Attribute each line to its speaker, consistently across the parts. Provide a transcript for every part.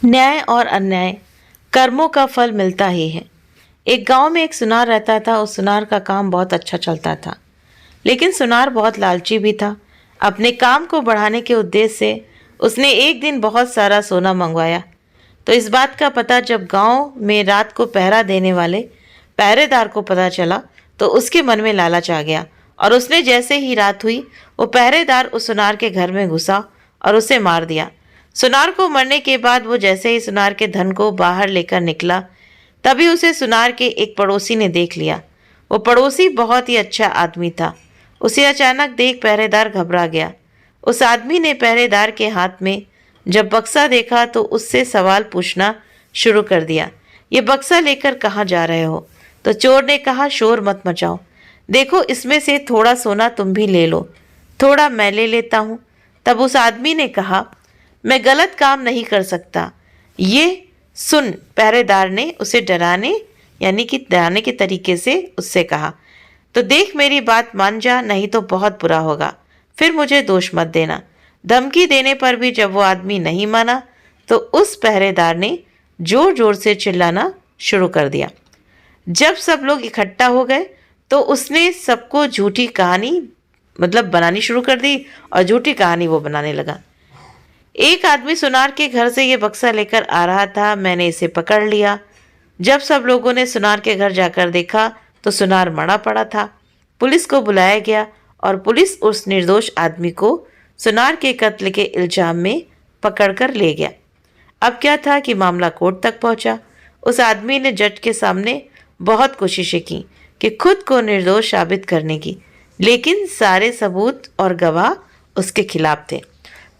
Speaker 1: न्याय और अन्याय कर्मों का फल मिलता ही है। एक गांव में एक सुनार रहता था। उस सुनार का काम बहुत अच्छा चलता था, लेकिन सुनार बहुत लालची भी था। अपने काम को बढ़ाने के उद्देश्य से उसने एक दिन बहुत सारा सोना मंगवाया। तो इस बात का पता जब गांव में रात को पहरा देने वाले पहरेदार को पता चला, तो उसके मन में लालच आ गया और उसने जैसे ही रात हुई, वो पहरेदार उस सुनार के घर में घुसा और उसे मार दिया। सुनार को मरने के बाद वो जैसे ही सुनार के धन को बाहर लेकर निकला, तभी उसे सुनार के एक पड़ोसी ने देख लिया। वो पड़ोसी बहुत ही अच्छा आदमी था। उसे अचानक देख पहरेदार घबरा गया। उस आदमी ने पहरेदार के हाथ में जब बक्सा देखा तो उससे सवाल पूछना शुरू कर दिया। ये बक्सा लेकर कहाँ जा रहे हो? तो चोर ने कहा, शोर मत मचाओ, देखो इसमें से थोड़ा सोना तुम भी ले लो, थोड़ा मैं ले लेता हूँ। तब उस आदमी ने कहा, मैं गलत काम नहीं कर सकता, ये सुन। पहरेदार ने उसे डराने के तरीके से उससे कहा, तो देख मेरी बात मान जा, नहीं तो बहुत बुरा होगा, फिर मुझे दोष मत देना। धमकी देने पर भी जब वो आदमी नहीं माना, तो उस पहरेदार ने जोर जोर से चिल्लाना शुरू कर दिया। जब सब लोग इकट्ठा हो गए तो उसने सबको झूठी कहानी बनानी शुरू कर दी और झूठी कहानी वो बनाने लगा। एक आदमी सुनार के घर से ये बक्सा लेकर आ रहा था, मैंने इसे पकड़ लिया। जब सब लोगों ने सुनार के घर जाकर देखा तो सुनार मरा पड़ा था। पुलिस को बुलाया गया और पुलिस उस निर्दोष आदमी को सुनार के कत्ल के इल्जाम में पकड़कर ले गया। अब क्या था कि मामला कोर्ट तक पहुंचा। उस आदमी ने जज के सामने बहुत कोशिशें की कि खुद को निर्दोष साबित करने की, लेकिन सारे सबूत और गवाह उसके खिलाफ थे।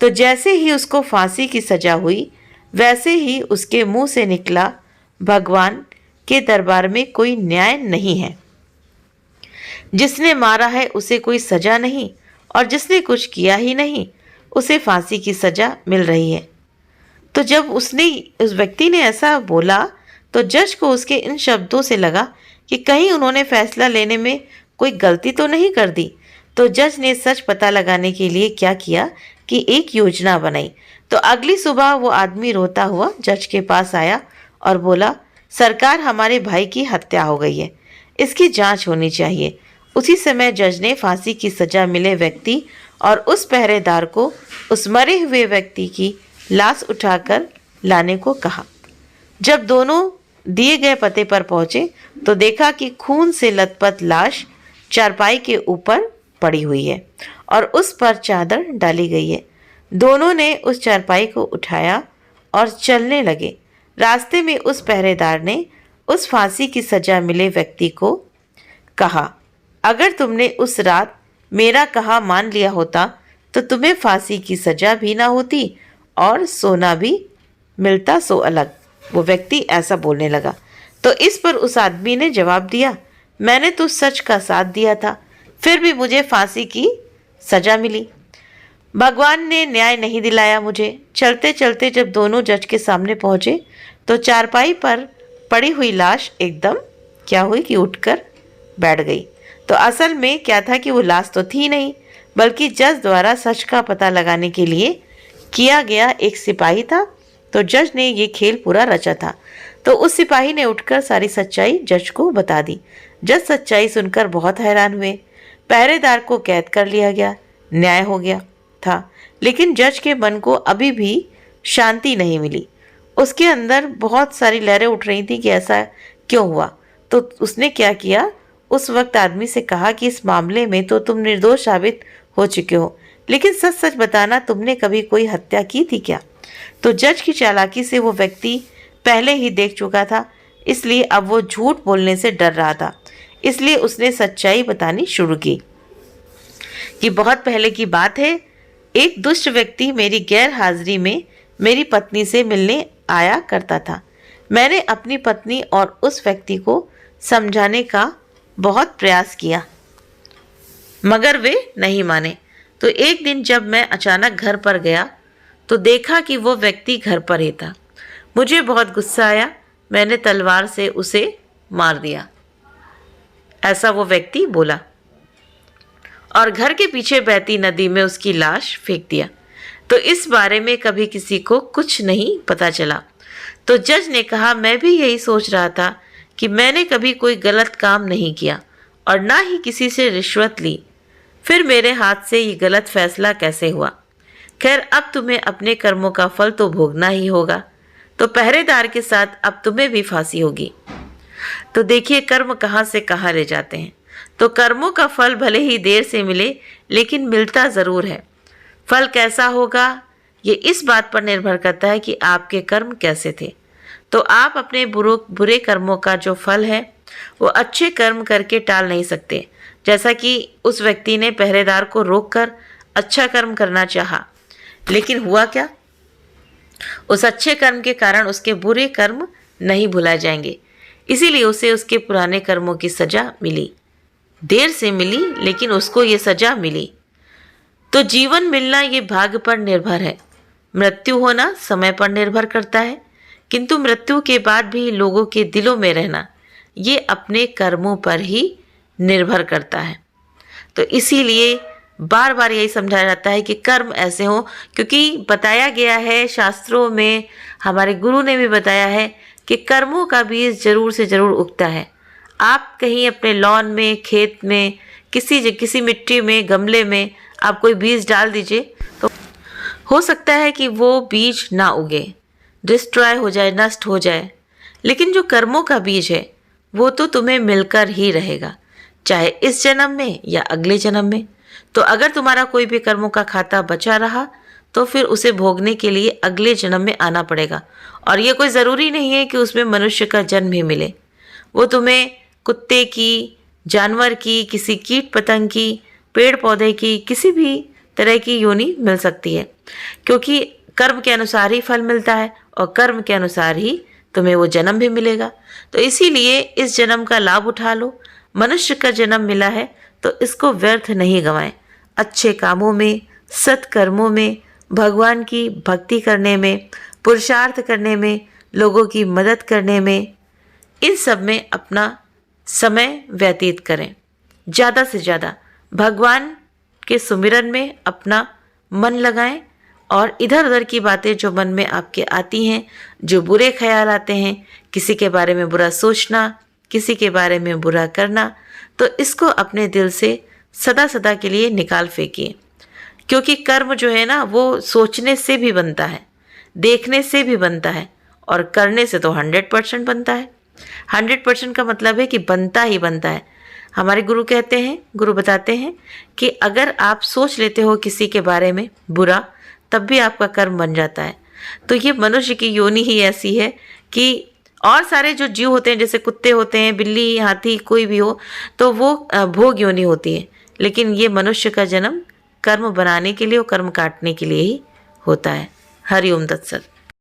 Speaker 1: तो जैसे ही उसको फांसी की सजा हुई, वैसे ही उसके मुंह से निकला, भगवान के दरबार में कोई न्याय नहीं है। जिसने मारा है उसे कोई सजा नहीं, और जिसने कुछ किया ही नहीं उसे फांसी की सजा मिल रही है। तो जब उस व्यक्ति ने ऐसा बोला, तो जज को उसके इन शब्दों से लगा कि कहीं उन्होंने फैसला लेने में कोई गलती तो नहीं कर दी। तो जज ने सच पता लगाने के लिए क्या किया कि एक योजना बनाई। तो अगली सुबह वो आदमी रोता हुआ जज के पास आया और बोला, सरकार, हमारे भाई की हत्या हो गई है, इसकी जांच होनी चाहिए। उसी समय जज ने फांसी की सजा मिले व्यक्ति और उस पहरेदार को उस मरे हुए व्यक्ति की लाश उठाकर लाने को कहा। जब दोनों दिए गए पते पर पहुंचे तो देखा कि खून से लथपथ लाश चारपाई के ऊपर पड़ी हुई है और उस पर चादर डाली गई है। दोनों ने उस चारपाई को उठाया और चलने लगे। रास्ते में उस पहरेदार ने उस फांसी की सजा मिले व्यक्ति को कहा, अगर तुमने उस रात मेरा कहा मान लिया होता तो तुम्हें फांसी की सजा भी ना होती और सोना भी मिलता सो अलग। वो व्यक्ति ऐसा बोलने लगा। तो इस पर उस आदमी ने जवाब दिया, मैंने तो सच का साथ दिया था, फिर भी मुझे फांसी की सजा मिली। भगवान ने न्याय नहीं दिलाया मुझे। चलते चलते जब दोनों जज के सामने पहुंचे तो चारपाई पर पड़ी हुई लाश एकदम क्या हुई कि उठकर बैठ गई। तो असल में क्या था कि वो लाश तो थी नहीं, बल्कि जज द्वारा सच का पता लगाने के लिए किया गया एक सिपाही था। तो जज ने ये खेल पूरा रचा था। तो उस सिपाही ने उठकर सारी सच्चाई जज को बता दी। जज सच्चाई सुनकर बहुत हैरान हुए। पहरेदार को कैद कर लिया गया, न्याय हो गया था, लेकिन जज के मन को अभी भी शांति नहीं मिली। उसके अंदर बहुत सारी लहरें उठ रही थी कि ऐसा क्यों हुआ। तो उसने क्या किया, उस वक्त आदमी से कहा कि इस मामले में तो तुम निर्दोष साबित हो चुके हो, लेकिन सच सच बताना, तुमने कभी कोई हत्या की थी क्या? तो जज की चालाकी से वो व्यक्ति पहले ही देख चुका था, इसलिए अब वो झूठ बोलने से डर रहा था। इसलिए उसने सच्चाई बतानी शुरू की कि बहुत पहले की बात है, एक दुष्ट व्यक्ति मेरी गैर हाजिरी में मेरी पत्नी से मिलने आया करता था। मैंने अपनी पत्नी और उस व्यक्ति को समझाने का बहुत प्रयास किया, मगर वे नहीं माने। तो एक दिन जब मैं अचानक घर पर गया तो देखा कि वो व्यक्ति घर पर ही था। मुझे बहुत गुस्सा आया, मैंने तलवार से उसे मार दिया, ऐसा वो व्यक्ति बोला, और घर के पीछे बहती नदी में उसकी लाश फेंक दिया। तो इस बारे में कभी किसी को कुछ नहीं पता चला। तो जज ने कहा, मैं भी यही सोच रहा था कि मैंने कभी कोई गलत काम नहीं किया और ना ही किसी से रिश्वत ली, फिर मेरे हाथ से ये गलत फैसला कैसे हुआ। खैर, अब तुम्हें अपने कर्मों का फल तो भोगना ही होगा। तो पहरेदार के साथ अब तुम्हें भी फांसी होगी। तो देखिए कर्म कहाँ से कहाँ ले जाते हैं। तो कर्मों का फल भले ही देर से मिले, लेकिन मिलता ज़रूर है। फल कैसा होगा ये इस बात पर निर्भर करता है कि आपके कर्म कैसे थे। तो आप अपने बुरे कर्मों का जो फल है वो अच्छे कर्म करके टाल नहीं सकते। जैसा कि उस व्यक्ति ने पहरेदार को रोककर अच्छा कर्म करना चाहा, लेकिन हुआ क्या? उस अच्छे कर्म के कारण उसके बुरे कर्म नहीं भुलाए जाएंगे, इसीलिए उसे उसके पुराने कर्मों की सजा मिली। देर से मिली, लेकिन उसको ये सजा मिली। तो जीवन मिलना ये भाग्य पर निर्भर है, मृत्यु होना समय पर निर्भर करता है, किंतु मृत्यु के बाद भी लोगों के दिलों में रहना ये अपने कर्मों पर ही निर्भर करता है। तो इसीलिए बार बार यही समझाया जाता है कि कर्म ऐसे हों, क्योंकि बताया गया है शास्त्रों में, हमारे गुरु ने भी बताया है कि कर्मों का बीज जरूर से जरूर उगता है। आप कहीं अपने लॉन में, खेत में, किसी मिट्टी में, गमले में आप कोई बीज डाल दीजिए, तो हो सकता है कि वो बीज ना उगे, डिस्ट्रॉय हो जाए, नष्ट हो जाए। लेकिन जो कर्मों का बीज है वो तो तुम्हें मिलकर ही रहेगा, चाहे इस जन्म में या अगले जन्म में। तो अगर तुम्हारा कोई भी कर्मों का खाता बचा रहा तो फिर उसे भोगने के लिए अगले जन्म में आना पड़ेगा। और ये कोई ज़रूरी नहीं है कि उसमें मनुष्य का जन्म ही मिले। वो तुम्हें कुत्ते की, जानवर की, किसी कीट पतंग की, पेड़ पौधे की, किसी भी तरह की योनि मिल सकती है, क्योंकि कर्म के अनुसार ही फल मिलता है और कर्म के अनुसार ही तुम्हें वो जन्म भी मिलेगा। तो इसीलिए इस जन्म का लाभ उठा लो। मनुष्य का जन्म मिला है तो इसको व्यर्थ नहीं गंवाएं। अच्छे कामों में, सत्कर्मों में, भगवान की भक्ति करने में, पुरुषार्थ करने में, लोगों की मदद करने में, इन सब में अपना समय व्यतीत करें। ज़्यादा से ज़्यादा भगवान के सुमिरन में अपना मन लगाएं और इधर उधर की बातें जो मन में आपके आती हैं, जो बुरे ख्याल आते हैं, किसी के बारे में बुरा सोचना, किसी के बारे में बुरा करना, तो इसको अपने दिल से सदा सदा के लिए निकाल फेंकिए। क्योंकि कर्म जो है ना वो सोचने से भी बनता है, देखने से भी बनता है और करने से तो 100% बनता है। 100% का मतलब है कि बनता ही बनता है। हमारे गुरु बताते हैं कि अगर आप सोच लेते हो किसी के बारे में बुरा, तब भी आपका कर्म बन जाता है। तो ये मनुष्य की योनि ही ऐसी है कि और सारे जो जीव होते हैं, जैसे कुत्ते होते हैं, बिल्ली, हाथी, कोई भी हो, तो वो भोग योनि होती है। लेकिन ये मनुष्य का जन्म कर्म बनाने के लिए और कर्म काटने के लिए ही होता है। हरि ओम तत्सत।